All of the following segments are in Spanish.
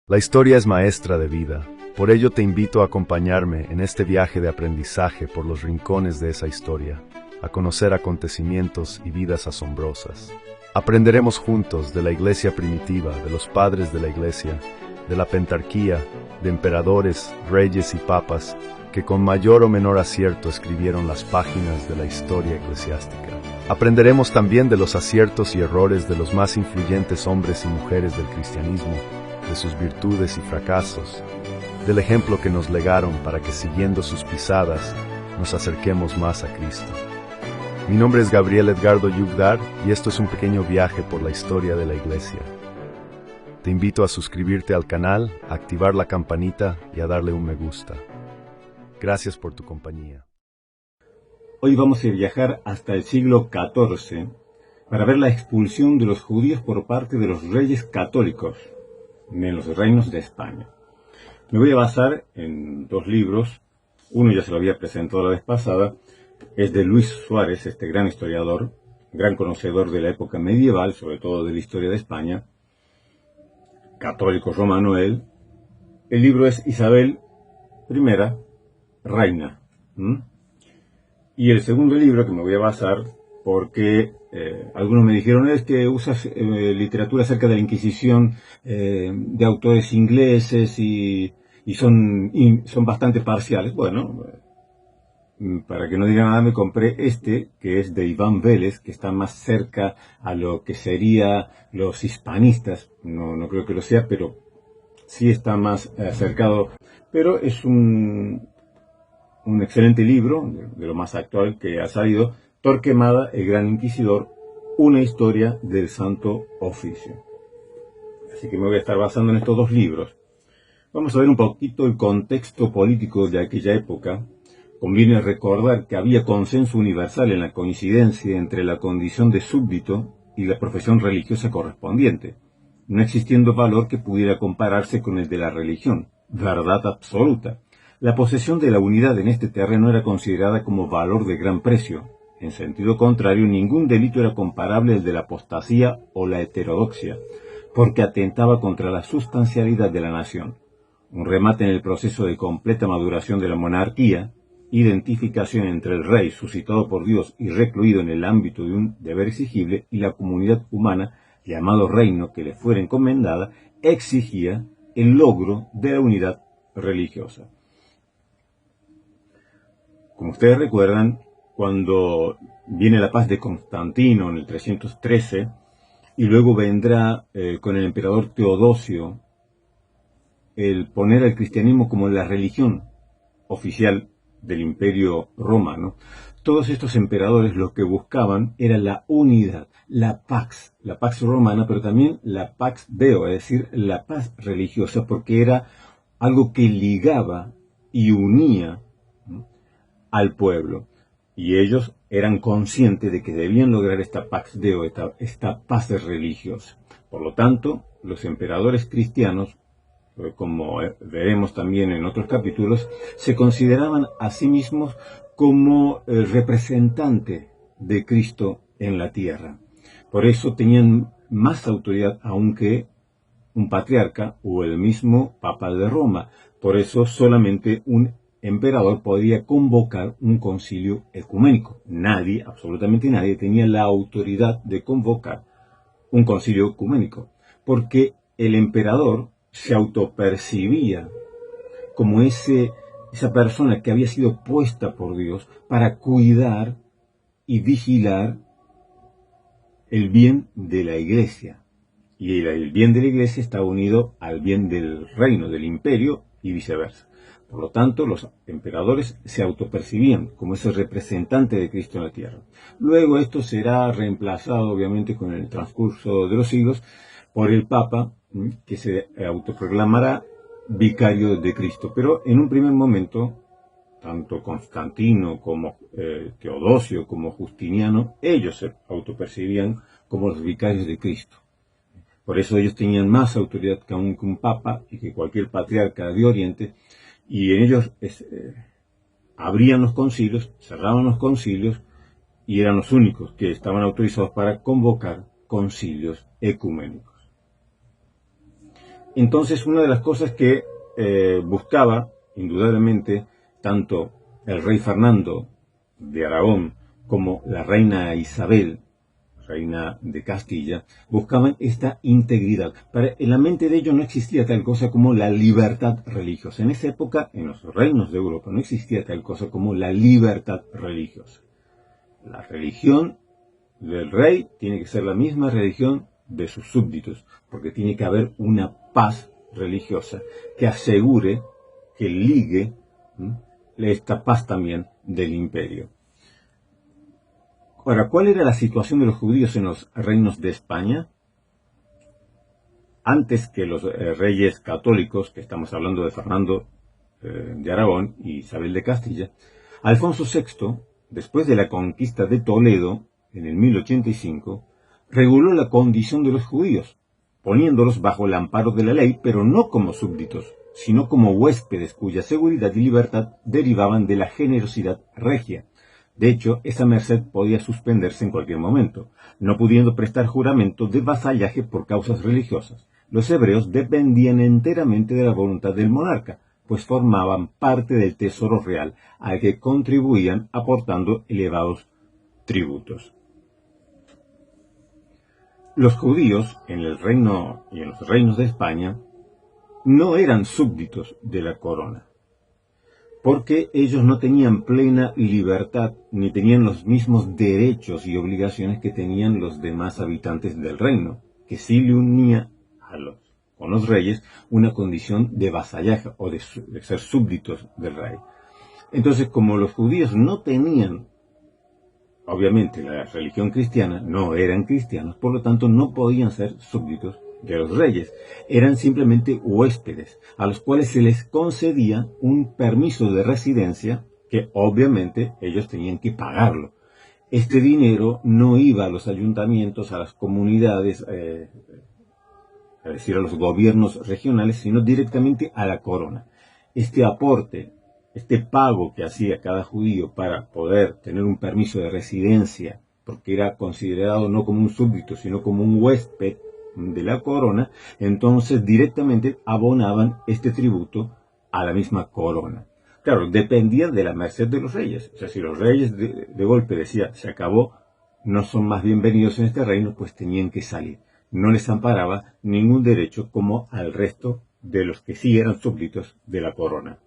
La historia es maestra de vida, por ello te invito a acompañarme en este viaje de aprendizaje por los rincones de esa historia, a conocer acontecimientos y vidas asombrosas. Aprenderemos juntos de la iglesia primitiva, de los padres de la iglesia, de la pentarquía, de emperadores, reyes y papas, que con mayor o menor acierto escribieron las páginas de la historia eclesiástica. Aprenderemos también de los aciertos y errores de los más influyentes hombres y mujeres del cristianismo, de sus virtudes y fracasos, del ejemplo que nos legaron para que siguiendo sus pisadas nos acerquemos más a Cristo. Mi nombre es Gabriel Edgardo Yugdar y esto es un pequeño viaje por la historia de la Iglesia. Te invito a suscribirte al canal, a activar la campanita y a darle un me gusta. Gracias por tu compañía. Hoy vamos a viajar hasta el siglo XIV para ver la expulsión de los judíos por parte de los reyes católicos en los reinos de España. Me voy a basar en dos libros. Uno ya se lo había presentado la vez pasada, es de Luis Suárez, este gran historiador, gran conocedor de la época medieval, sobre todo de la historia de España, católico romano él. El libro es Isabel I, Reina. Y el segundo libro que me voy a basar, porque algunos me dijeron, es que usas literatura acerca de la Inquisición de autores ingleses y son bastante parciales. Bueno, para que no digan nada, me compré este, que es de Iván Vélez, que está más cerca a lo que sería los hispanistas. No creo que lo sea, pero sí está más acercado. Pero es un excelente libro, de lo más actual que ha salido, Torquemada, el Gran Inquisidor, una historia del Santo Oficio. Así que me voy a estar basando en estos dos libros. Vamos a ver un poquito el contexto político de aquella época. Conviene recordar que había consenso universal en la coincidencia entre la condición de súbdito y la profesión religiosa correspondiente, no existiendo valor que pudiera compararse con el de la religión, verdad absoluta. La posesión de la unidad en este terreno era considerada como valor de gran precio. En sentido contrario, ningún delito era comparable al de la apostasía o la heterodoxia, porque atentaba contra la sustancialidad de la nación. Un remate en el proceso de completa maduración de la monarquía, identificación entre el rey suscitado por Dios y recluido en el ámbito de un deber exigible y la comunidad humana, llamado reino que le fuera encomendada, exigía el logro de la unidad religiosa. Como ustedes recuerdan, cuando viene la paz de Constantino en el 313, y luego vendrá con el emperador Teodosio el poner al cristianismo como la religión oficial del Imperio Romano, todos estos emperadores lo que buscaban era la unidad, la pax romana, pero también la pax deo, es decir, la paz religiosa, porque era algo que ligaba y unía al pueblo, y ellos eran conscientes de que debían lograr esta pax deo, esta paz religiosa. Por lo tanto, los emperadores cristianos, como veremos también en otros capítulos, se consideraban a sí mismos como el representante de Cristo en la tierra. Por eso tenían más autoridad aún que un patriarca o el mismo Papa de Roma. Por eso solamente un emperador podía convocar un concilio ecuménico. Nadie, absolutamente nadie, tenía la autoridad de convocar un concilio ecuménico, porque el emperador se autopercibía como esa persona que había sido puesta por Dios para cuidar y vigilar el bien de la iglesia. Y el bien de la iglesia está unido al bien del reino, del imperio y viceversa. Por lo tanto, los emperadores se autopercibían como ese representante de Cristo en la tierra. Luego esto será reemplazado, obviamente, con el transcurso de los siglos, por el Papa, que se autoproclamará vicario de Cristo. Pero en un primer momento, tanto Constantino como Teodosio como Justiniano, ellos se autopercibían como los vicarios de Cristo. Por eso ellos tenían más autoridad que un papa y que cualquier patriarca de Oriente, y en ellos abrían los concilios, cerraban los concilios, y eran los únicos que estaban autorizados para convocar concilios ecuménicos. Entonces, una de las cosas que buscaba, indudablemente, tanto el rey Fernando de Aragón como la reina Isabel, reina de Castilla, buscaban esta integridad. En la mente de ellos no existía tal cosa como la libertad religiosa. En esa época, en los reinos de Europa, no existía tal cosa como la libertad religiosa. La religión del rey tiene que ser la misma religión de sus súbditos, porque tiene que haber una paz religiosa que asegure, que ligue esta paz también del imperio. Ahora, ¿cuál era la situación de los judíos en los reinos de España? Antes que los reyes católicos, que estamos hablando de Fernando de Aragón y Isabel de Castilla, Alfonso VI, después de la conquista de Toledo, en el 1085, reguló la condición de los judíos, poniéndolos bajo el amparo de la ley, pero no como súbditos, sino como huéspedes cuya seguridad y libertad derivaban de la generosidad regia. De hecho, esa merced podía suspenderse en cualquier momento, no pudiendo prestar juramento de vasallaje por causas religiosas. Los hebreos dependían enteramente de la voluntad del monarca, pues formaban parte del tesoro real, al que contribuían aportando elevados tributos. Los judíos, en el reino y en los reinos de España, no eran súbditos de la corona, porque ellos no tenían plena libertad, ni tenían los mismos derechos y obligaciones que tenían los demás habitantes del reino, que sí le unía con los reyes una condición de vasallaje o de ser súbditos del rey. Entonces, como los judíos no tenían, obviamente, la religión cristiana, no eran cristianos, por lo tanto no podían ser súbditos de los reyes. Eran simplemente huéspedes, a los cuales se les concedía un permiso de residencia que obviamente ellos tenían que pagarlo. Este dinero no iba a los ayuntamientos, a las comunidades, es decir, a los gobiernos regionales, sino directamente a la corona. Este aporte, este pago que hacía cada judío para poder tener un permiso de residencia, porque era considerado no como un súbdito, sino como un huésped de la corona, entonces directamente abonaban este tributo a la misma corona. Claro, dependía de la merced de los reyes. O sea, si los reyes de golpe decían, se acabó, no son más bienvenidos en este reino, pues tenían que salir. No les amparaba ningún derecho como al resto de los que sí eran súbditos de la corona.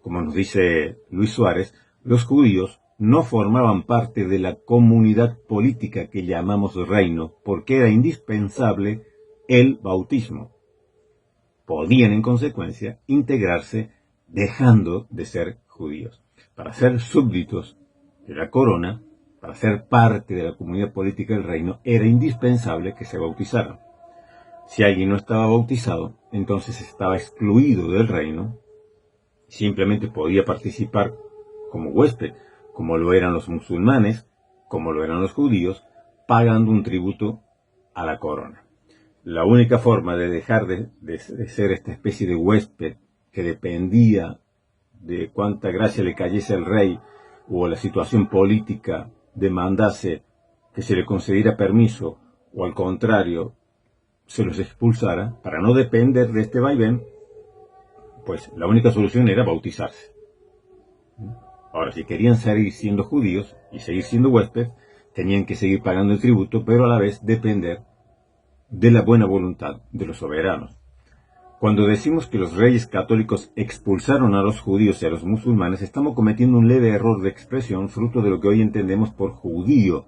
Como nos dice Luis Suárez, los judíos no formaban parte de la comunidad política que llamamos reino, porque era indispensable el bautismo. Podían, en consecuencia, integrarse dejando de ser judíos. Para ser súbditos de la corona, para ser parte de la comunidad política del reino, era indispensable que se bautizaran. Si alguien no estaba bautizado, entonces estaba excluido del reino, simplemente podía participar como huésped, como lo eran los musulmanes, como lo eran los judíos, pagando un tributo a la corona. La única forma de dejar de ser esta especie de huésped que dependía de cuánta gracia le cayese al rey o la situación política demandase que se le concediera permiso o al contrario se los expulsara, para no depender de este vaivén, pues la única solución era bautizarse. Ahora, si querían seguir siendo judíos y seguir siendo huéspedes, tenían que seguir pagando el tributo, pero a la vez depender de la buena voluntad de los soberanos. Cuando decimos que los reyes católicos expulsaron a los judíos y a los musulmanes, estamos cometiendo un leve error de expresión fruto de lo que hoy entendemos por judío,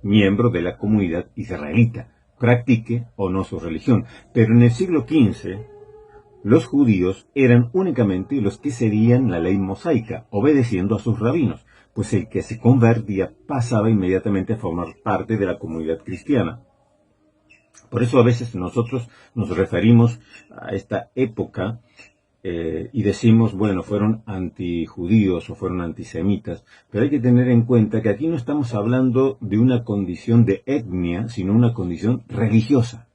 miembro de la comunidad israelita, practique o no su religión. Pero en el siglo XV, los judíos eran únicamente los que seguían la ley mosaica, obedeciendo a sus rabinos, pues el que se convertía pasaba inmediatamente a formar parte de la comunidad cristiana. Por eso a veces nosotros nos referimos a esta época y decimos, bueno, fueron antijudíos o fueron antisemitas, pero hay que tener en cuenta que aquí no estamos hablando de una condición de etnia, sino una condición religiosa.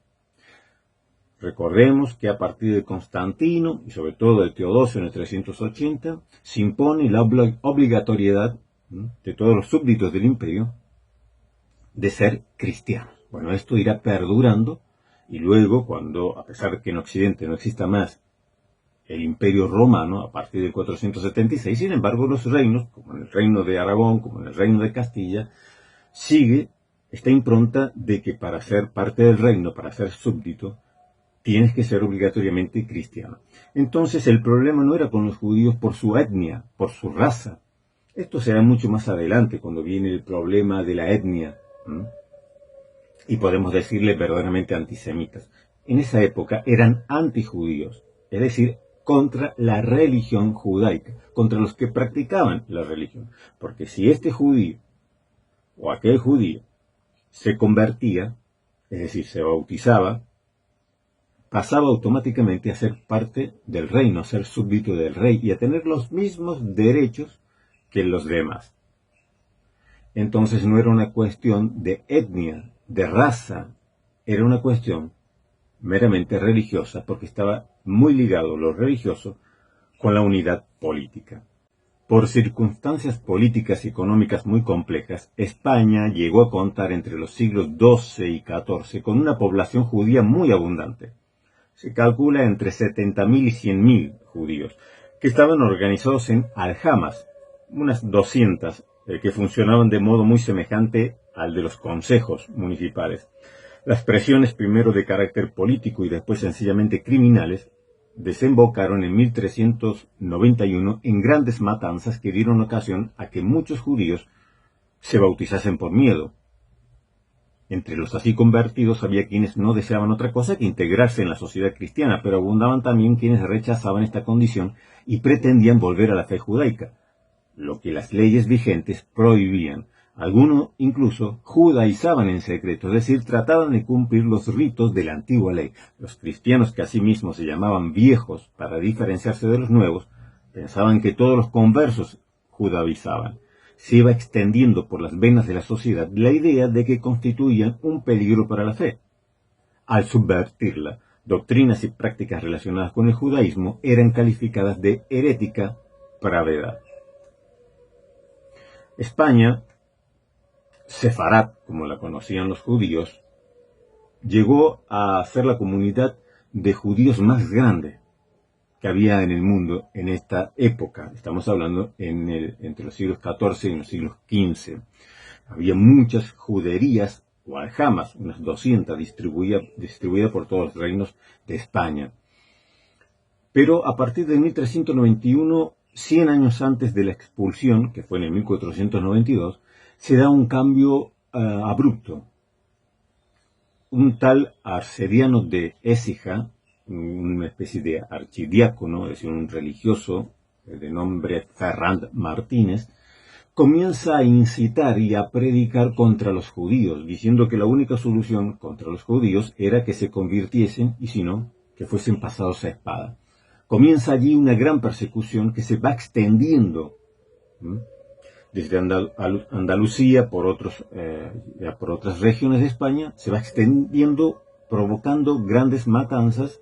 Recordemos que a partir de Constantino, y sobre todo de Teodosio en el 380, se impone la obligatoriedad de todos los súbditos del imperio de ser cristianos. Bueno, esto irá perdurando Y luego, cuando, a pesar de que en Occidente no exista más el Imperio Romano, a partir del 476, sin embargo, los reinos, como en el reino de Aragón, como en el reino de Castilla, sigue esta impronta de que para ser parte del reino, para ser súbdito, tienes que ser obligatoriamente cristiano. Entonces el problema no era con los judíos por su etnia, por su raza. Esto será mucho más adelante, cuando viene el problema de la etnia. Y podemos decirle verdaderamente antisemitas. En esa época eran antijudíos, es decir, contra la religión judaica, contra los que practicaban la religión. Porque si este judío o aquel judío se convertía, es decir, se bautizaba, pasaba automáticamente a ser parte del reino, a ser súbdito del rey y a tener los mismos derechos que los demás. Entonces no era una cuestión de etnia, de raza, era una cuestión meramente religiosa, porque estaba muy ligado lo religioso con la unidad política. Por circunstancias políticas y económicas muy complejas, España llegó a contar entre los siglos XII y XIV con una población judía muy abundante. Se calcula entre 70.000 y 100.000 judíos, que estaban organizados en aljamas, unas 200, que funcionaban de modo muy semejante al de los consejos municipales. Las presiones, primero de carácter político y después sencillamente criminales, desembocaron en 1391 en grandes matanzas que dieron ocasión a que muchos judíos se bautizasen por miedo. Entre los así convertidos había quienes no deseaban otra cosa que integrarse en la sociedad cristiana, pero abundaban también quienes rechazaban esta condición y pretendían volver a la fe judaica, lo que las leyes vigentes prohibían. Algunos incluso judaizaban en secreto, es decir, trataban de cumplir los ritos de la antigua ley. Los cristianos, que asimismo se llamaban viejos para diferenciarse de los nuevos, pensaban que todos los conversos judaizaban. Se iba extendiendo por las venas de la sociedad la idea de que constituían un peligro para la fe. Al subvertirla, doctrinas y prácticas relacionadas con el judaísmo eran calificadas de herética pravedad. España, Sefarad, como la conocían los judíos, llegó a ser la comunidad de judíos más grande que había en el mundo en esta época. Estamos hablando entre los siglos XIV y los siglos XV. Había muchas juderías o aljamas, unas 200 distribuidas por todos los reinos de España. Pero a partir de 1391, 100 años antes de la expulsión, que fue en el 1492, se da un cambio abrupto. Un tal Arcediano de Écija, una especie de archidiácono, es decir, un religioso de nombre Ferrand Martínez, comienza a incitar y a predicar contra los judíos, diciendo que la única solución contra los judíos era que se convirtiesen y si no, que fuesen pasados a espada. Comienza allí una gran persecución que se va extendiendo desde Andalucía por otras regiones de España, se va extendiendo, provocando grandes matanzas,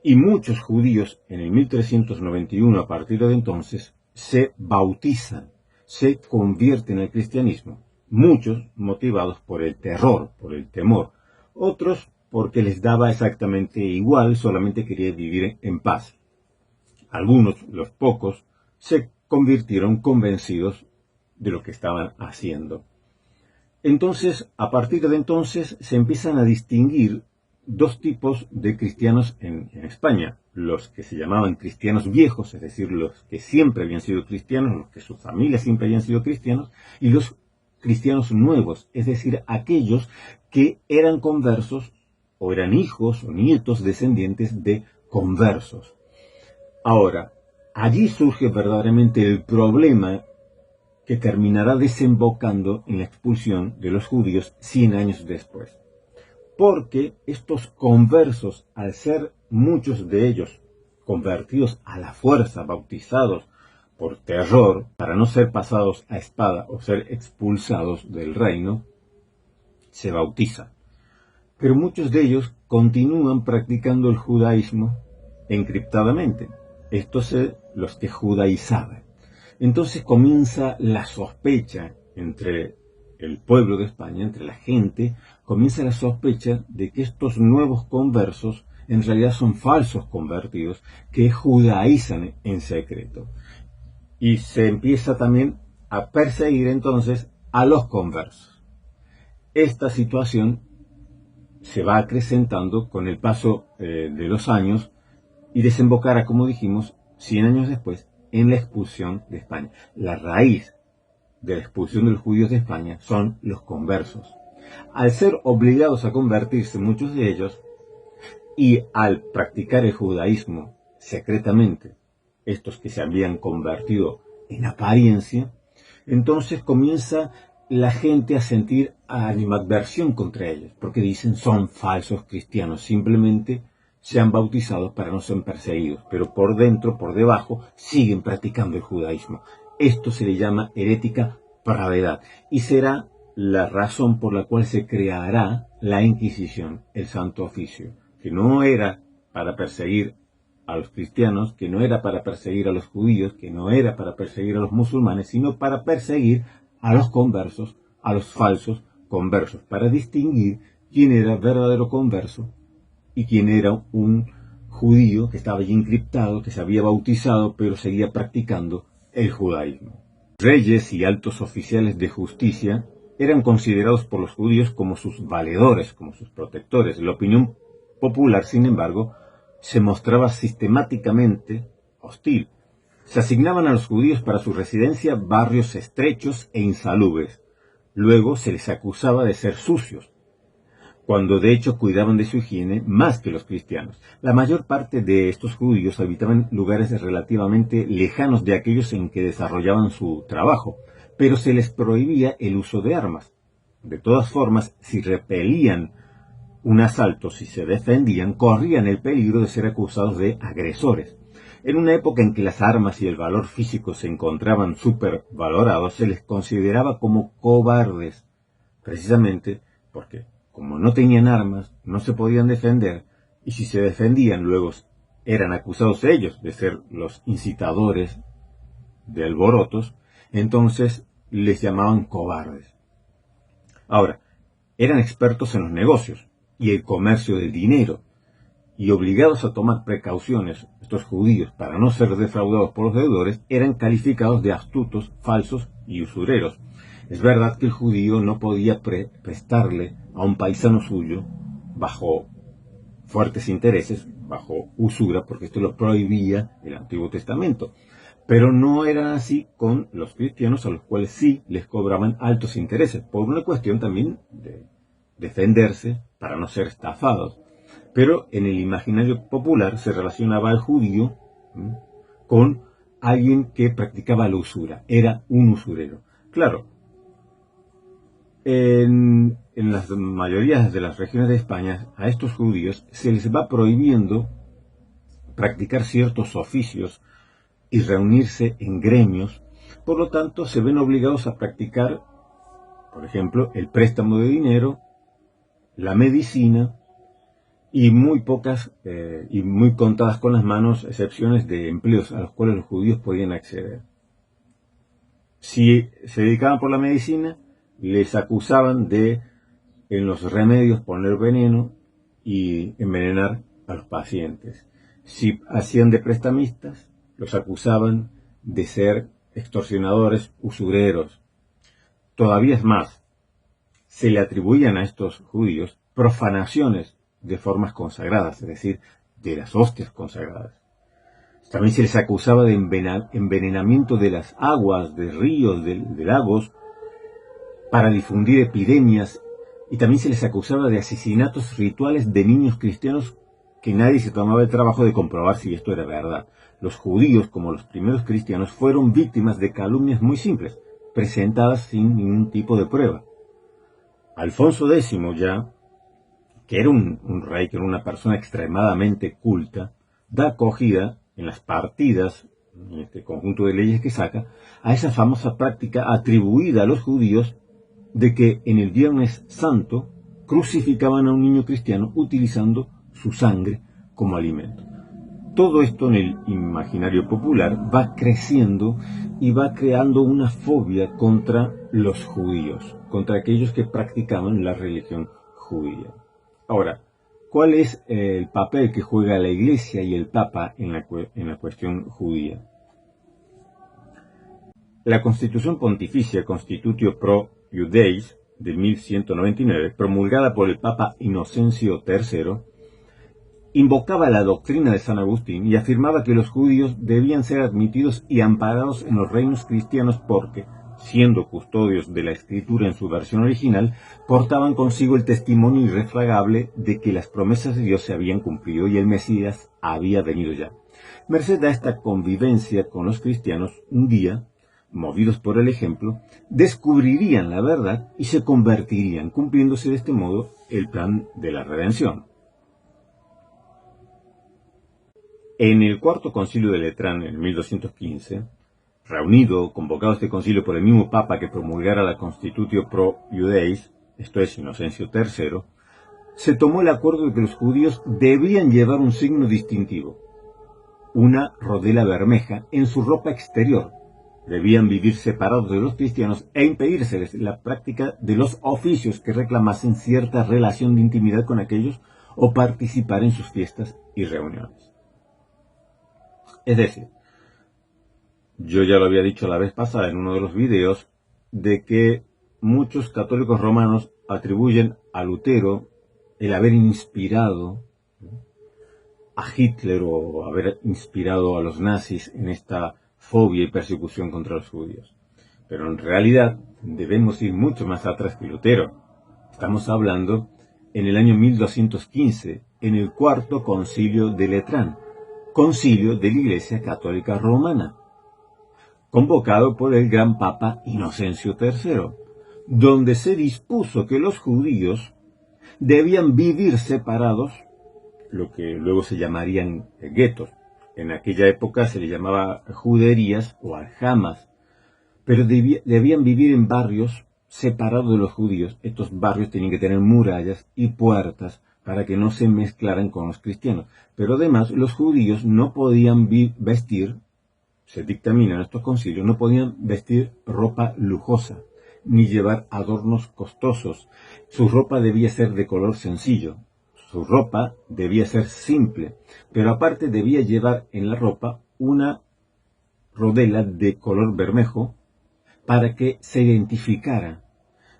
y muchos judíos en el 1391, a partir de entonces, se bautizan, se convierten al cristianismo, muchos motivados por el terror, por el temor, otros porque les daba exactamente igual, solamente querían vivir en paz. Algunos, los pocos, se convirtieron convencidos de lo que estaban haciendo. Entonces, a partir de entonces, se empiezan a distinguir dos tipos de cristianos en España. Los que se llamaban cristianos viejos, es decir, los que siempre habían sido cristianos, los que sus familias siempre habían sido cristianos, y los cristianos nuevos, es decir, aquellos que eran conversos, o eran hijos o nietos descendientes de conversos. Ahora, allí surge verdaderamente el problema que terminará desembocando en la expulsión de los judíos 100 años después. Porque estos conversos, al ser muchos de ellos convertidos a la fuerza, bautizados por terror, para no ser pasados a espada o ser expulsados del reino, se bautizan. Pero muchos de ellos continúan practicando el judaísmo encriptadamente. Estos los que judaizaban. Entonces comienza la sospecha entre el pueblo de España, entre la gente, comienza la sospecha de que estos nuevos conversos en realidad son falsos convertidos que judaizan en secreto. Y se empieza también a perseguir entonces a los conversos. Esta situación se va acrecentando con el paso de los años y desembocará, como dijimos, 100 años después, en la expulsión de España. La raíz de la expulsión de los judíos de España son los conversos. Al ser obligados a convertirse muchos de ellos, y al practicar el judaísmo secretamente, estos que se habían convertido en apariencia, entonces comienza la gente a sentir animadversión contra ellos, porque dicen son falsos cristianos, simplemente se han bautizado para no ser perseguidos, pero por dentro, por debajo, siguen practicando el judaísmo. Esto se le llama herética pravedad, y será la razón por la cual se creará la Inquisición, el Santo Oficio, que no era para perseguir a los cristianos, que no era para perseguir a los judíos, que no era para perseguir a los musulmanes, sino para perseguir a los conversos, a los falsos conversos, para distinguir quién era verdadero converso y quién era un judío que estaba ya encriptado, que se había bautizado, pero seguía practicando el judaísmo. Reyes y altos oficiales de justicia eran considerados por los judíos como sus valedores, como sus protectores. La opinión popular, sin embargo, se mostraba sistemáticamente hostil. Se asignaban a los judíos para su residencia barrios estrechos e insalubres. Luego se les acusaba de ser sucios, cuando de hecho cuidaban de su higiene más que los cristianos. La mayor parte de estos judíos habitaban lugares relativamente lejanos de aquellos en que desarrollaban su trabajo, pero se les prohibía el uso de armas. De todas formas, si repelían un asalto, si se defendían, corrían el peligro de ser acusados de agresores. En una época en que las armas y el valor físico se encontraban supervalorados, se les consideraba como cobardes, precisamente porque, como no tenían armas, no se podían defender, y si se defendían, luego eran acusados ellos de ser los incitadores de alborotos, entonces les llamaban cobardes. Ahora, eran expertos en los negocios y el comercio del dinero, y obligados a tomar precauciones, estos judíos, para no ser defraudados por los deudores, eran calificados de astutos, falsos y usureros. Es verdad que el judío no podía prestarle a un paisano suyo bajo fuertes intereses, bajo usura, porque esto lo prohibía el Antiguo Testamento. Pero no era así con los cristianos, a los cuales sí les cobraban altos intereses, por una cuestión también de defenderse para no ser estafados. Pero en el imaginario popular se relacionaba al judío con alguien que practicaba la usura, era un usurero. Claro, en las mayorías de las regiones de España, a estos judíos se les va prohibiendo practicar ciertos oficios y reunirse en gremios, por lo tanto se ven obligados a practicar, por ejemplo, el préstamo de dinero, la medicina, y muy pocas y muy contadas con las manos excepciones de empleos a los cuales los judíos podían acceder. Si se dedicaban por la medicina, les acusaban de en los remedios poner veneno y envenenar a los pacientes. Si hacían de prestamistas, los acusaban de ser extorsionadores, usureros. Todavía es más, se le atribuían a estos judíos profanaciones de formas consagradas, es decir, de las hostias consagradas. También se les acusaba de envenenamiento de las aguas, de ríos, de lagos, para difundir epidemias, y también se les acusaba de asesinatos rituales de niños cristianos que nadie se tomaba el trabajo de comprobar si esto era verdad. Los judíos, como los primeros cristianos, fueron víctimas de calumnias muy simples, presentadas sin ningún tipo de prueba. Alfonso X ya, que era un rey, que era una persona extremadamente culta, da acogida en las partidas, en este conjunto de leyes que saca, a esa famosa práctica atribuida a los judíos de que en el Viernes Santo crucificaban a un niño cristiano utilizando su sangre como alimento. todo esto en el imaginario popular va creciendo y va creando una fobia contra los judíos, contra aquellos que practicaban la religión judía. Ahora, ¿cuál es el papel que juega la Iglesia y el Papa en la cuestión judía? La Constitución Pontificia Constitutio Pro Iudeis de 1199, promulgada por el Papa Inocencio III, invocaba la doctrina de San Agustín y afirmaba que los judíos debían ser admitidos y amparados en los reinos cristianos porque, siendo custodios de la Escritura en su versión original, portaban consigo el testimonio irrefragable de que las promesas de Dios se habían cumplido y el Mesías había venido ya. Merced a esta convivencia con los cristianos, un día, movidos por el ejemplo, descubrirían la verdad y se convertirían, cumpliéndose de este modo el plan de la redención. En el Cuarto Concilio de Letrán, en 1215, convocado este concilio por el mismo Papa que promulgara la Constitutio Pro Iudeis, esto es Inocencio III, se tomó el acuerdo de que los judíos debían llevar un signo distintivo, una rodela bermeja, en su ropa exterior. Debían vivir separados de los cristianos e impedirse la práctica de los oficios que reclamasen cierta relación de intimidad con aquellos o participar en sus fiestas y reuniones. Es decir, yo ya lo había dicho la vez pasada en uno de los videos, de que muchos católicos romanos atribuyen a Lutero el haber inspirado a Hitler o haber inspirado a los nazis en esta fobia y persecución contra los judíos. Pero en realidad debemos ir mucho más atrás que Lutero. Estamos hablando en el año 1215, en el Cuarto Concilio de Letrán, concilio de la Iglesia Católica Romana, convocado por el gran Papa Inocencio III, donde se dispuso que los judíos debían vivir separados, lo que luego se llamarían guetos. En aquella época se le llamaba juderías o aljamas, pero debían vivir en barrios separados de los judíos. Estos barrios tenían que tener murallas y puertas para que no se mezclaran con los cristianos. Pero además los judíos no podían vestir, se dictamina en estos concilios, no podían vestir ropa lujosa, ni llevar adornos costosos. Su ropa debía ser de color sencillo. Su ropa debía ser simple, pero aparte debía llevar en la ropa una rodela de color bermejo para que se identificara,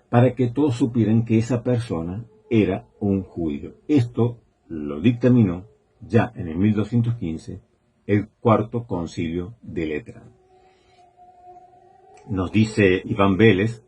para que todos supieran que esa persona era un judío. Esto lo dictaminó ya en el 1215 el Cuarto Concilio de Letrán. Nos dice Iván Vélez,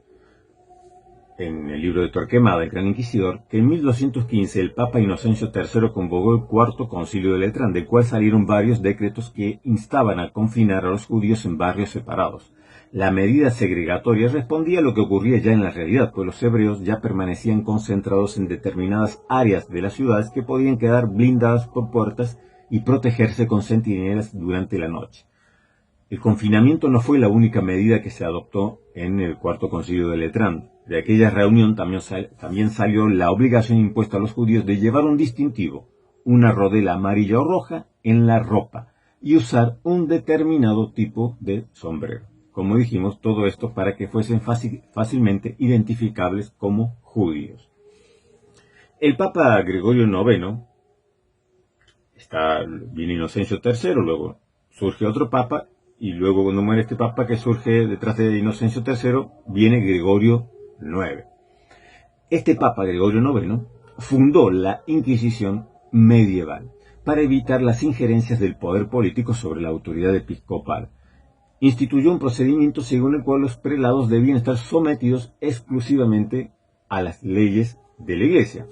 en el libro de Torquemada, el Gran Inquisidor, que en 1215 el Papa Inocencio III convocó el Cuarto Concilio de Letrán, del cual salieron varios decretos que instaban a confinar a los judíos en barrios separados. La medida segregatoria respondía a lo que ocurría ya en la realidad, pues los hebreos ya permanecían concentrados en determinadas áreas de las ciudades que podían quedar blindadas por puertas y protegerse con centinelas durante la noche. El confinamiento no fue la única medida que se adoptó en el Cuarto Concilio de Letrán. De aquella reunión también salió la obligación impuesta a los judíos de llevar un distintivo, una rodela amarilla o roja, en la ropa y usar un determinado tipo de sombrero. Como dijimos, todo esto para que fuesen fácilmente identificables como judíos. El Papa Gregorio IX, viene Inocencio III, luego surge otro Papa, y luego cuando muere este Papa que surge detrás de Inocencio III, viene Gregorio IX. Este Papa Gregorio IX fundó la Inquisición medieval para evitar las injerencias del poder político sobre la autoridad episcopal. Instituyó un procedimiento según el cual los prelados debían estar sometidos exclusivamente a las leyes de la Iglesia.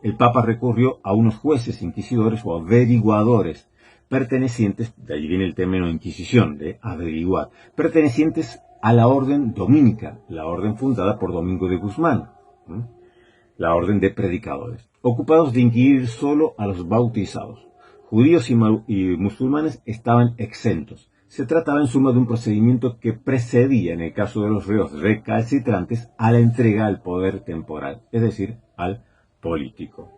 El Papa recurrió a unos jueces inquisidores o averiguadores pertenecientes, de allí viene el término Inquisición, de averiguar, pertenecientes a la orden domínica, la orden fundada por Domingo de Guzmán, la orden de predicadores, ocupados de inquirir solo a los bautizados. Judíos y musulmanes estaban exentos. Se trataba en suma de un procedimiento que precedía, en el caso de los reos recalcitrantes, a la entrega al poder temporal, es decir, al político.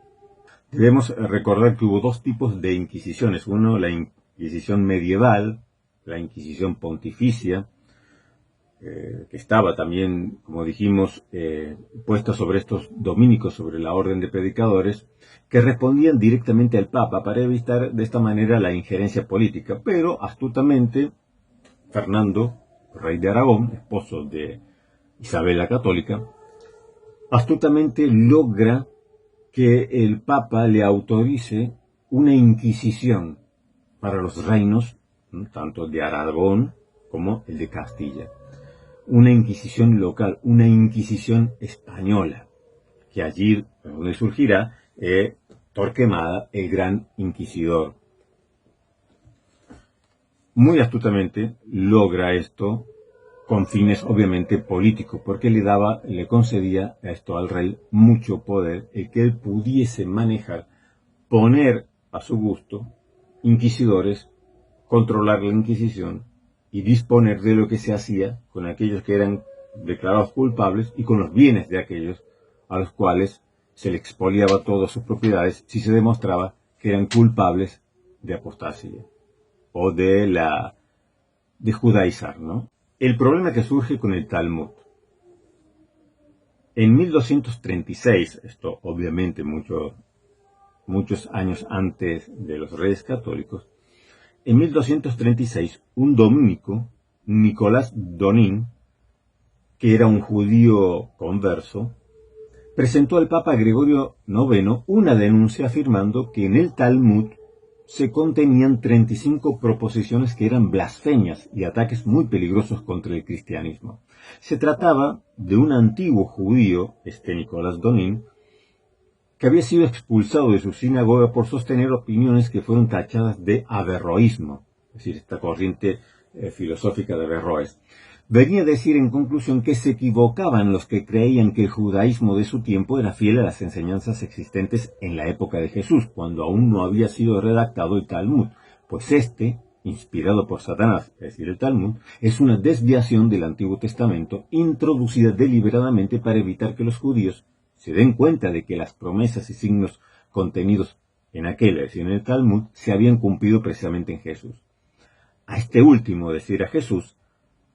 Debemos recordar que hubo dos tipos de inquisiciones. Uno, la Inquisición medieval, la Inquisición pontificia, que estaba también, como dijimos, puesta sobre estos dominicos, sobre la orden de predicadores, que respondían directamente al Papa para evitar de esta manera la injerencia política. Pero astutamente, Fernando, rey de Aragón, esposo de Isabel la Católica, astutamente logra que el Papa le autorice una inquisición para los reinos, tanto de Aragón como el de Castilla. Una inquisición local, una inquisición española, que allí donde surgirá Torquemada, el gran inquisidor. Muy astutamente logra esto con fines obviamente políticos, porque le concedía esto al rey mucho poder, el que él pudiese manejar, poner a su gusto inquisidores, controlar la Inquisición y disponer de lo que se hacía con aquellos que eran declarados culpables y con los bienes de aquellos a los cuales se le expoliaba todas sus propiedades si se demostraba que eran culpables de apostasía o de judaizar, ¿no? El problema que surge con el Talmud. En 1236, esto obviamente muchos años antes de los Reyes Católicos, en 1236 un dominico, Nicolás Donin, que era un judío converso, presentó al Papa Gregorio IX una denuncia afirmando que en el Talmud se contenían 35 proposiciones que eran blasfemias y ataques muy peligrosos contra el cristianismo. Se trataba de un antiguo judío, Nicolás Donin, que había sido expulsado de su sinagoga por sostener opiniones que fueron tachadas de averroísmo, es decir, esta corriente filosófica de Averroes. Venía a decir en conclusión que se equivocaban los que creían que el judaísmo de su tiempo era fiel a las enseñanzas existentes en la época de Jesús, cuando aún no había sido redactado el Talmud, pues inspirado por Satanás, es decir, el Talmud, es una desviación del Antiguo Testamento introducida deliberadamente para evitar que los judíos se den cuenta de que las promesas y signos contenidos en aquel, es decir, en el Talmud, se habían cumplido precisamente en Jesús. A este último, es decir, a Jesús,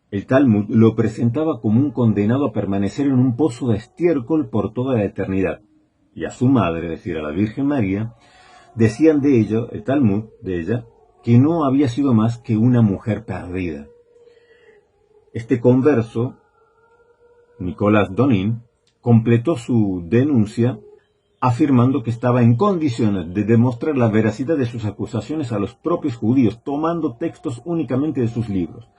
el Talmud lo presentaba como un condenado a permanecer en un pozo de estiércol por toda la eternidad. Y a su madre, es decir, a la Virgen María, decían de ello, el Talmud, de ella, que no había sido más que una mujer perdida. Este converso, Nicolás Donin, completó su denuncia afirmando que estaba en condiciones de demostrar la veracidad de sus acusaciones a los propios judíos, tomando textos únicamente de sus libros.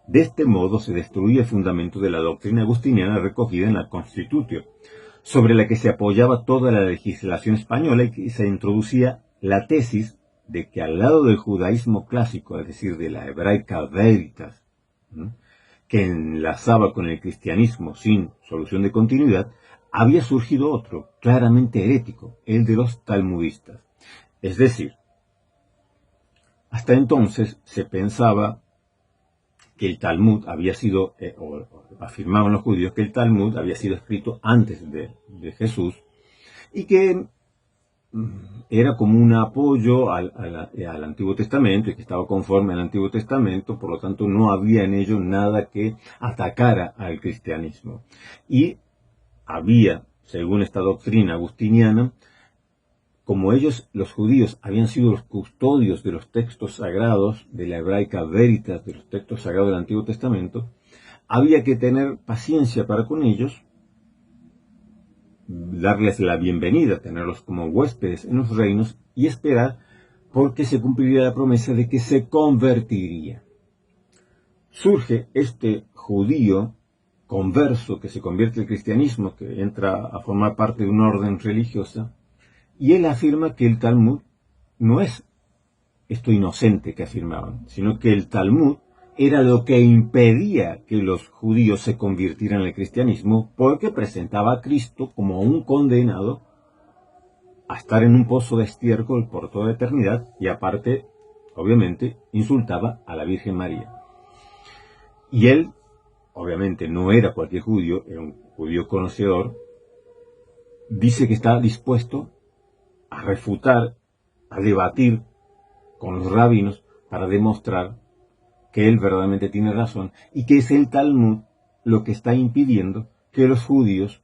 De este modo se destruía el fundamento de la doctrina agustiniana recogida en la Constitutio, sobre la que se apoyaba toda la legislación española y que se introducía la tesis de que al lado del judaísmo clásico, es decir, de la hebraica veritas, que enlazaba con el cristianismo sin solución de continuidad, había surgido otro, claramente herético, el de los talmudistas. Es decir, hasta entonces se pensaba que el Talmud había sido, o afirmaban los judíos que el Talmud había sido escrito antes de Jesús y que era como un apoyo al Antiguo Testamento y que estaba conforme al Antiguo Testamento, por lo tanto no había en ello nada que atacara al cristianismo. Y había, según esta doctrina agustiniana, como ellos, los judíos, habían sido los custodios de los textos sagrados, de la hebraica veritas, de los textos sagrados del Antiguo Testamento, había que tener paciencia para con ellos, darles la bienvenida, tenerlos como huéspedes en los reinos y esperar porque se cumpliría la promesa de que se convertiría. Surge este judío converso que se convierte al cristianismo, que entra a formar parte de una orden religiosa, y él afirma que el Talmud no es esto inocente que afirmaban, sino que el Talmud era lo que impedía que los judíos se convirtieran al cristianismo, porque presentaba a Cristo como un condenado a estar en un pozo de estiércol por toda eternidad, y aparte, obviamente, insultaba a la Virgen María. Y él, obviamente, no era cualquier judío, era un judío conocedor, dice que está dispuesto a refutar, a debatir con los rabinos para demostrar que él verdaderamente tiene razón y que es el Talmud lo que está impidiendo que los judíos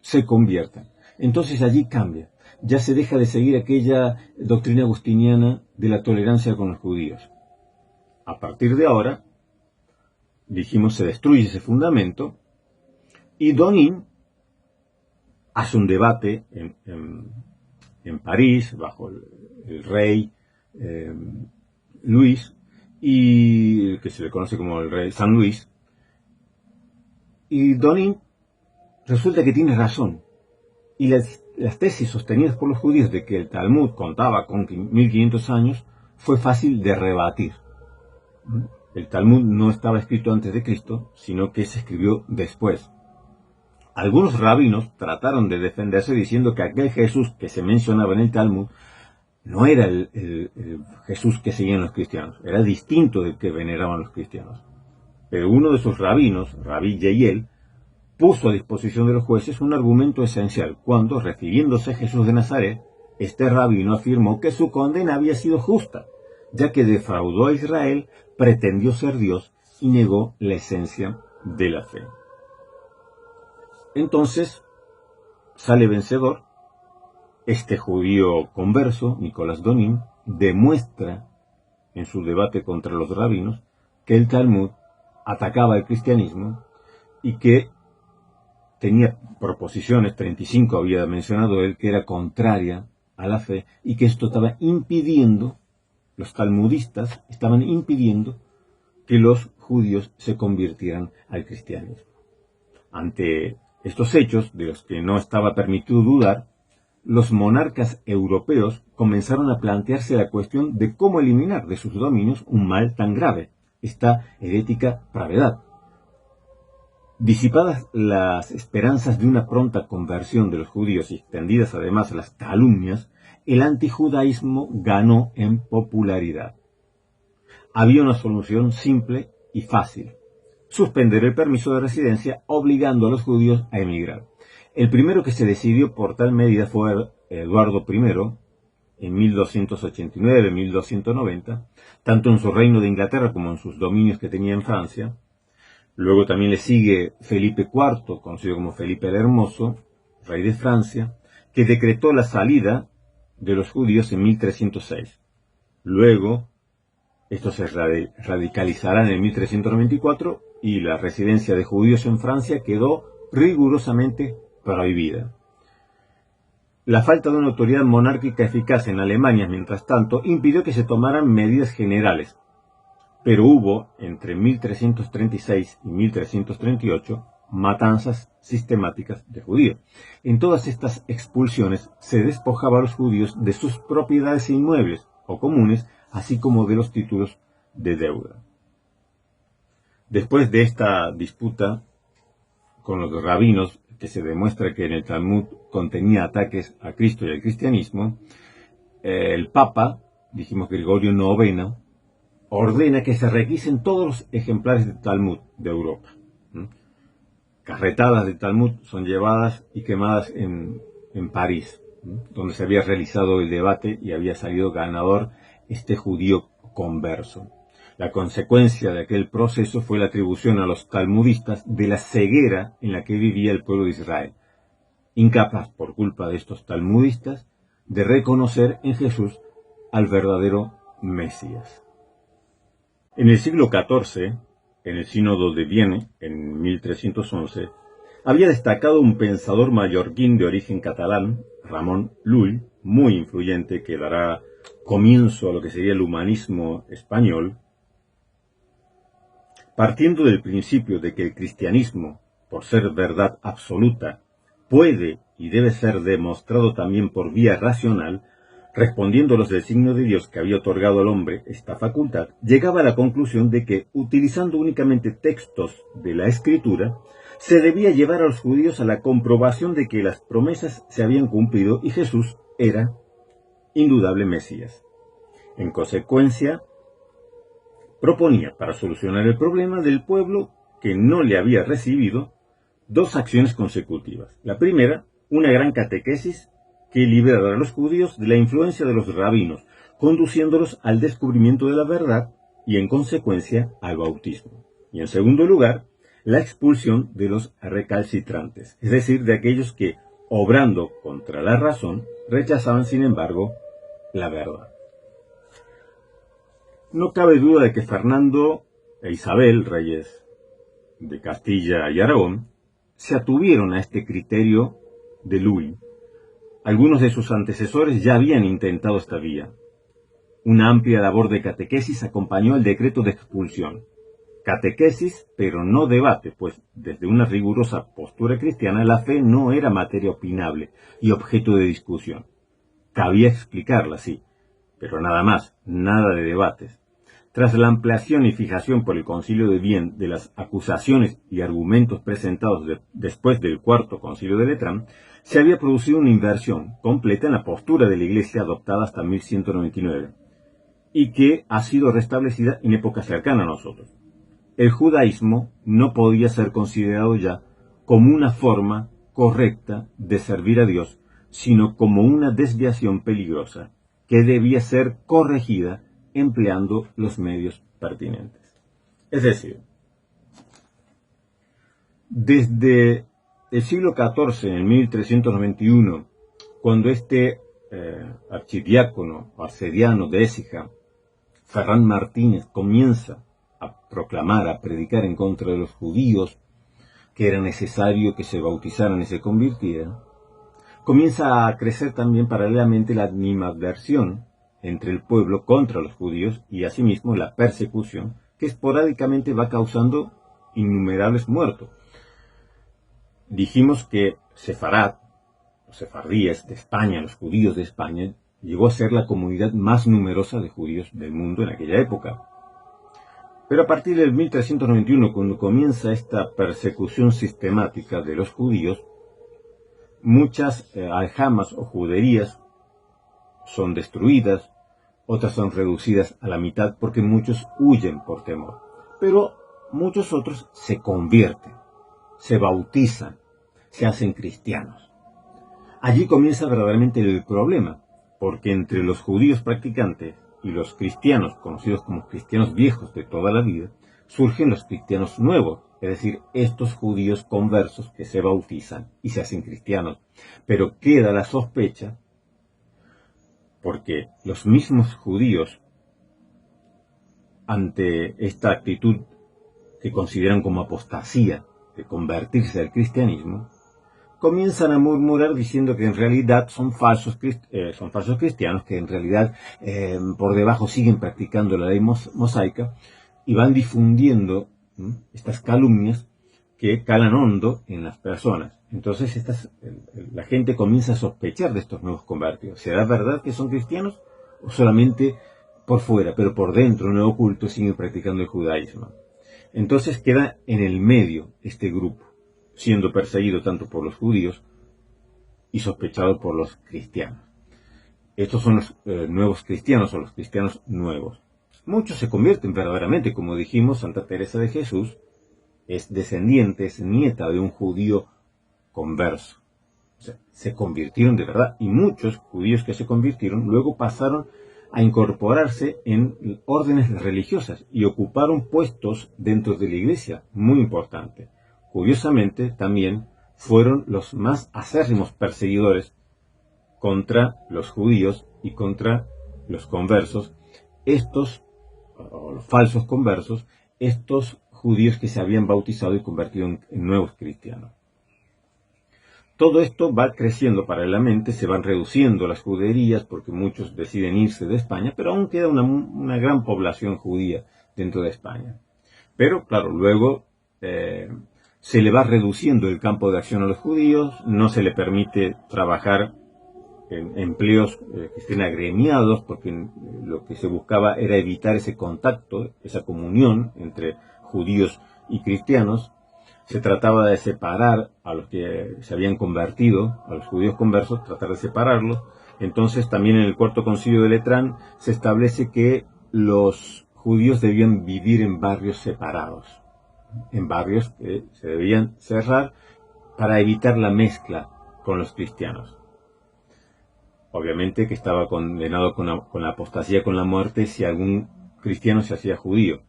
se conviertan. Entonces allí cambia. Ya se deja de seguir aquella doctrina agustiniana de la tolerancia con los judíos. A partir de ahora, dijimos, se destruye ese fundamento y Donin hace un debate en París, bajo el rey Luis, y que se le conoce como el rey San Luis, y Donin resulta que tiene razón. Y las tesis sostenidas por los judíos de que el Talmud contaba con 1500 años fue fácil de rebatir. El Talmud no estaba escrito antes de Cristo, sino que se escribió después. Algunos rabinos trataron de defenderse diciendo que aquel Jesús que se mencionaba en el Talmud no era el Jesús que seguían los cristianos, era distinto del que veneraban los cristianos. Pero uno de sus rabinos, Rabí Yehiel, puso a disposición de los jueces un argumento esencial, cuando, refiriéndose a Jesús de Nazaret, este rabino afirmó que su condena había sido justa, ya que defraudó a Israel, pretendió ser Dios y negó la esencia de la fe. Entonces, sale vencedor. Este judío converso, Nicolás Donin, demuestra en su debate contra los rabinos que el Talmud atacaba el cristianismo y que tenía proposiciones, 35 había mencionado él, que era contraria a la fe y que esto estaba impidiendo, los talmudistas estaban impidiendo que los judíos se convirtieran al cristianismo. Ante estos hechos, de los que no estaba permitido dudar, los monarcas europeos comenzaron a plantearse la cuestión de cómo eliminar de sus dominios un mal tan grave, esta herética pravedad. Disipadas las esperanzas de una pronta conversión de los judíos y extendidas además las calumnias, el antijudaísmo ganó en popularidad. Había una solución simple y fácil: suspender el permiso de residencia obligando a los judíos a emigrar. El primero que se decidió por tal medida fue Eduardo I, en 1289-1290, tanto en su reino de Inglaterra como en sus dominios que tenía en Francia. Luego también le sigue Felipe IV, conocido como Felipe el Hermoso, rey de Francia, que decretó la salida de los judíos en 1306. Luego, estos se radicalizarán en 1394 y la residencia de judíos en Francia quedó rigurosamente prohibida. La falta de una autoridad monárquica eficaz en Alemania, mientras tanto, impidió que se tomaran medidas generales. Pero hubo, entre 1336 y 1338, matanzas sistemáticas de judíos. En todas estas expulsiones se despojaba a los judíos de sus propiedades inmuebles o comunes, así como de los títulos de deuda. Después de esta disputa con los rabinos, que se demuestra que en el Talmud contenía ataques a Cristo y al cristianismo, el Papa, dijimos Gregorio IX, ordena que se requisen todos los ejemplares del Talmud de Europa. Carretadas de Talmud son llevadas y quemadas en París, donde se había realizado el debate y había salido ganador este judío converso. La consecuencia de aquel proceso fue la atribución a los talmudistas de la ceguera en la que vivía el pueblo de Israel, incapaz, por culpa de estos talmudistas, de reconocer en Jesús al verdadero Mesías. En el siglo XIV, en el Sínodo de Viena, en 1311, había destacado un pensador mallorquín de origen catalán, Ramon Llull, muy influyente, que dará comienzo a lo que sería el humanismo español, partiendo del principio de que el cristianismo, por ser verdad absoluta, puede y debe ser demostrado también por vía racional, respondiendo a los designios de Dios que había otorgado al hombre esta facultad, llegaba a la conclusión de que, utilizando únicamente textos de la Escritura, se debía llevar a los judíos a la comprobación de que las promesas se habían cumplido y Jesús era indudable Mesías. En consecuencia, proponía, para solucionar el problema del pueblo que no le había recibido, dos acciones consecutivas. La primera, una gran catequesis que liberara a los judíos de la influencia de los rabinos, conduciéndolos al descubrimiento de la verdad y, en consecuencia, al bautismo. Y, en segundo lugar, la expulsión de los recalcitrantes, es decir, de aquellos que, obrando contra la razón, rechazaban, sin embargo, la verdad. No cabe duda de que Fernando e Isabel, reyes de Castilla y Aragón, se atuvieron a este criterio de Louis. Algunos de sus antecesores ya habían intentado esta vía. Una amplia labor de catequesis acompañó el decreto de expulsión. Catequesis, pero no debate, pues desde una rigurosa postura cristiana la fe no era materia opinable y objeto de discusión. Cabía explicarla, sí, pero nada más, nada de debates. Tras la ampliación y fijación por el Concilio de Vienne de las acusaciones y argumentos presentados después del Cuarto Concilio de Letrán, se había producido una inversión completa en la postura de la Iglesia adoptada hasta 1199, y que ha sido restablecida en época cercana a nosotros. El judaísmo no podía ser considerado ya como una forma correcta de servir a Dios, sino como una desviación peligrosa que debía ser corregida empleando los medios pertinentes. Es decir, desde el siglo XIV, en 1391, cuando este archidiácono arcediano de Écija, Ferran Martínez, comienza a proclamar, a predicar en contra de los judíos, que era necesario que se bautizaran y se convirtieran, comienza a crecer también paralelamente la animadversión entre el pueblo contra los judíos y asimismo la persecución, que esporádicamente va causando innumerables muertos. Dijimos que Sefarad, los sefardíes de España, los judíos de España, llegó a ser la comunidad más numerosa de judíos del mundo en aquella época. Pero a partir del 1391, cuando comienza esta persecución sistemática de los judíos, muchas aljamas o juderías son destruidas, otras son reducidas a la mitad porque muchos huyen por temor. Pero muchos otros se convierten, se bautizan, se hacen cristianos. Allí comienza verdaderamente el problema, porque entre los judíos practicantes y los cristianos, conocidos como cristianos viejos de toda la vida, surgen los cristianos nuevos, es decir, estos judíos conversos que se bautizan y se hacen cristianos. Pero queda la sospecha, porque los mismos judíos, ante esta actitud que consideran como apostasía de convertirse al cristianismo, comienzan a murmurar diciendo que en realidad son falsos cristianos, que en realidad por debajo siguen practicando la ley mosaica, y van difundiendo estas calumnias que calan hondo en las personas. Entonces la gente comienza a sospechar de estos nuevos convertidos. ¿Será verdad que son cristianos o solamente por fuera, pero por dentro, en lo oculto, siguen practicando el judaísmo? Entonces queda en el medio este grupo, siendo perseguido tanto por los judíos y sospechado por los cristianos. Estos son los nuevos cristianos o los cristianos nuevos. Muchos se convierten verdaderamente, como dijimos, Santa Teresa de Jesús es descendiente, es nieta de un judío converso. O sea, se convirtieron de verdad, y muchos judíos que se convirtieron luego pasaron a incorporarse en órdenes religiosas y ocuparon puestos dentro de la iglesia muy importantes. Curiosamente, también fueron los más acérrimos perseguidores contra los judíos y contra los conversos, estos, o los falsos conversos, estos judíos que se habían bautizado y convertido en nuevos cristianos. Todo esto va creciendo paralelamente, se van reduciendo las juderías porque muchos deciden irse de España, pero aún queda una gran población judía dentro de España. Pero, claro, luego se le va reduciendo el campo de acción a los judíos, no se le permite trabajar en empleos que estén agremiados, porque lo que se buscaba era evitar ese contacto, esa comunión entre judíos y cristianos. Se trataba de separar a los que se habían convertido, a los judíos conversos, tratar de separarlos. Entonces también en el Cuarto Concilio de Letrán se establece que los judíos debían vivir en barrios separados, en barrios que se debían cerrar para evitar la mezcla con los cristianos. obviamente que estaba condenado con la apostasía, con la muerte, si algún cristiano se hacía judío.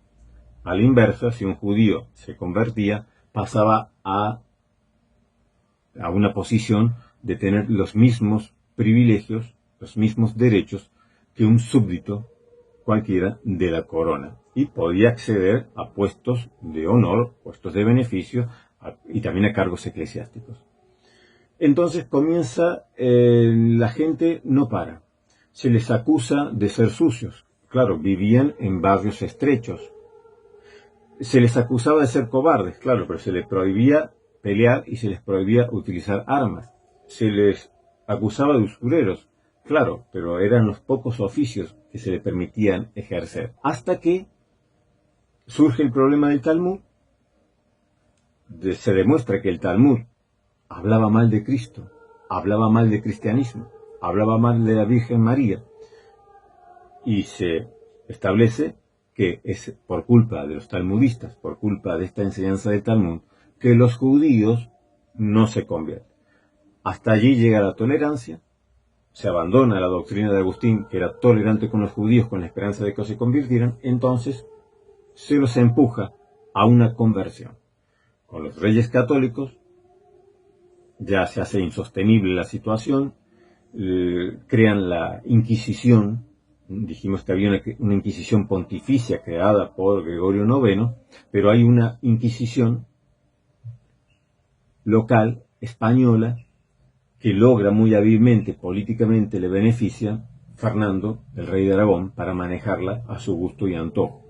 A la inversa, si un judío se convertía, pasaba a una posición de tener los mismos privilegios, los mismos derechos que un súbdito cualquiera de la corona, y podía acceder a puestos de honor, puestos de beneficio y también a cargos eclesiásticos. Entonces comienza, la gente no para, se les acusa de ser sucios, claro, vivían en barrios estrechos, se les acusaba de ser cobardes, claro, pero se les prohibía pelear y se les prohibía utilizar armas, se les acusaba de usureros, claro, pero eran los pocos oficios que se le permitían ejercer. Hasta que surge el problema del Talmud, se demuestra que el Talmud hablaba mal de Cristo, hablaba mal de cristianismo, hablaba mal de la Virgen María, y se establece que es por culpa de los talmudistas, por culpa de esta enseñanza del Talmud, que los judíos no se convierten. Hasta allí llega la tolerancia, se abandona la doctrina de Agustín, que era tolerante con los judíos con la esperanza de que se convirtieran, entonces se los empuja a una conversión. Con los reyes católicos ya se hace insostenible la situación, crean la Inquisición. Dijimos que había una Inquisición pontificia creada por Gregorio IX, pero hay una Inquisición local, española, que logra muy hábilmente, políticamente le beneficia Fernando, el rey de Aragón, para manejarla a su gusto y antojo.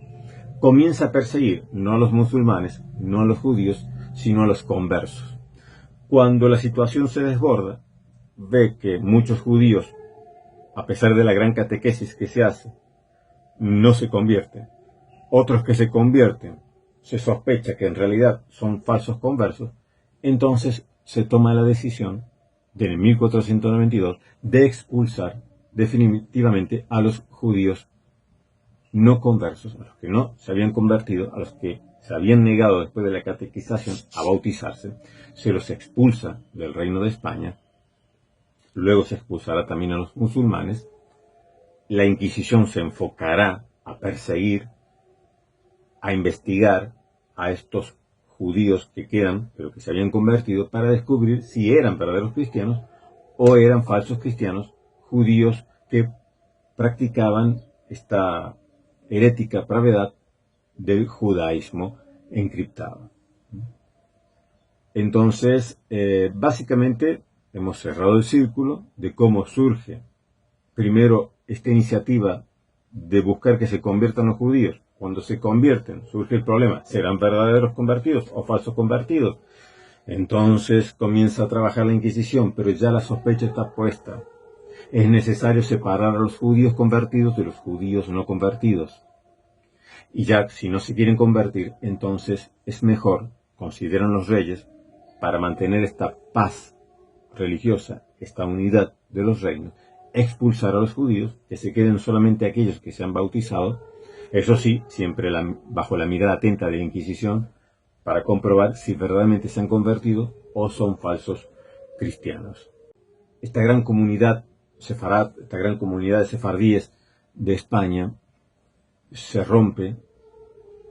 Comienza a perseguir no a los musulmanes, no a los judíos, sino a los conversos. Cuando la situación se desborda, ve que muchos judíos, a pesar de la gran catequesis que se hace, no se convierten. Otros que se convierten, se sospecha que en realidad son falsos conversos, entonces se toma la decisión, en 1492, de expulsar definitivamente a los judíos no conversos, a los que no se habían convertido, a los que se habían negado después de la catequización a bautizarse, se los expulsa del Reino de España. Luego se expulsará también a los musulmanes. La Inquisición se enfocará a perseguir, a investigar a estos judíos que quedan, pero que se habían convertido, para descubrir si eran verdaderos cristianos o eran falsos cristianos, judíos que practicaban esta herética pravedad del judaísmo encriptado. Entonces, básicamente, hemos cerrado el círculo de cómo surge primero esta iniciativa de buscar que se conviertan los judíos. Cuando se convierten, surge el problema: ¿serán verdaderos convertidos o falsos convertidos? Entonces comienza a trabajar la Inquisición, pero ya la sospecha está puesta. Es necesario separar a los judíos convertidos de los judíos no convertidos. Y ya, si no se quieren convertir, entonces es mejor, consideran los reyes, para mantener esta paz religiosa, esta unidad de los reinos, expulsar a los judíos, que se queden solamente aquellos que se han bautizado, eso sí, siempre bajo la mirada atenta de la Inquisición, para comprobar si verdaderamente se han convertido o son falsos cristianos. Esta gran comunidad sefarad, esta gran comunidad de sefardíes de España, se rompe,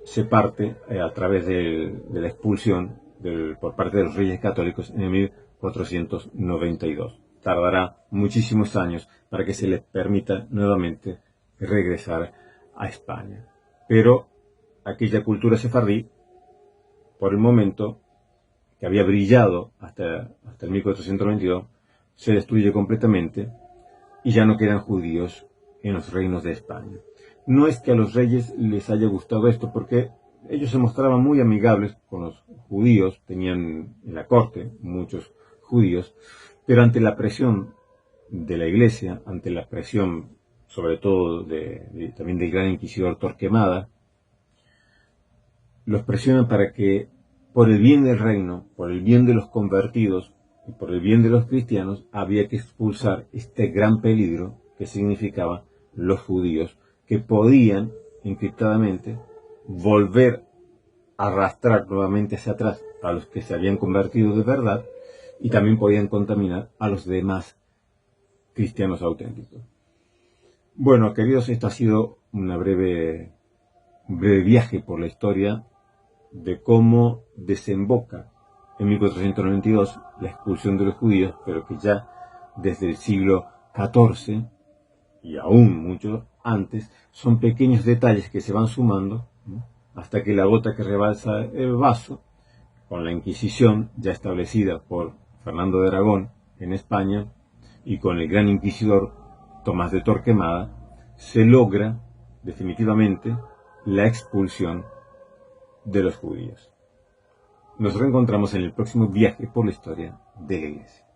se parte a través de la expulsión por parte de los reyes católicos en 1492. Tardará muchísimos años para que se les permita nuevamente regresar a España. Pero aquella cultura sefardí, por el momento, que había brillado hasta el 1492, se destruye completamente y ya no quedan judíos en los reinos de España. No es que a los reyes les haya gustado esto, porque ellos se mostraban muy amigables con los judíos, tenían en la corte muchos judíos, pero ante la presión de la Iglesia, ante la presión sobre todo también del gran inquisidor Torquemada, los presionan para que, por el bien del reino, por el bien de los convertidos y por el bien de los cristianos, había que expulsar este gran peligro que significaban los judíos, que podían, encriptadamente, volver a arrastrar nuevamente hacia atrás a los que se habían convertido de verdad, y también podían contaminar a los demás cristianos auténticos. Bueno, queridos, este ha sido un breve viaje por la historia de cómo desemboca en 1492 la expulsión de los judíos, pero que ya desde el siglo XIV y aún mucho antes son pequeños detalles que se van sumando, ¿no?, hasta que la gota que rebalsa el vaso, con la Inquisición ya establecida por Fernando de Aragón en España y con el gran inquisidor Tomás de Torquemada, se logra definitivamente la expulsión de los judíos. Nos reencontramos en el próximo viaje por la historia de la Iglesia.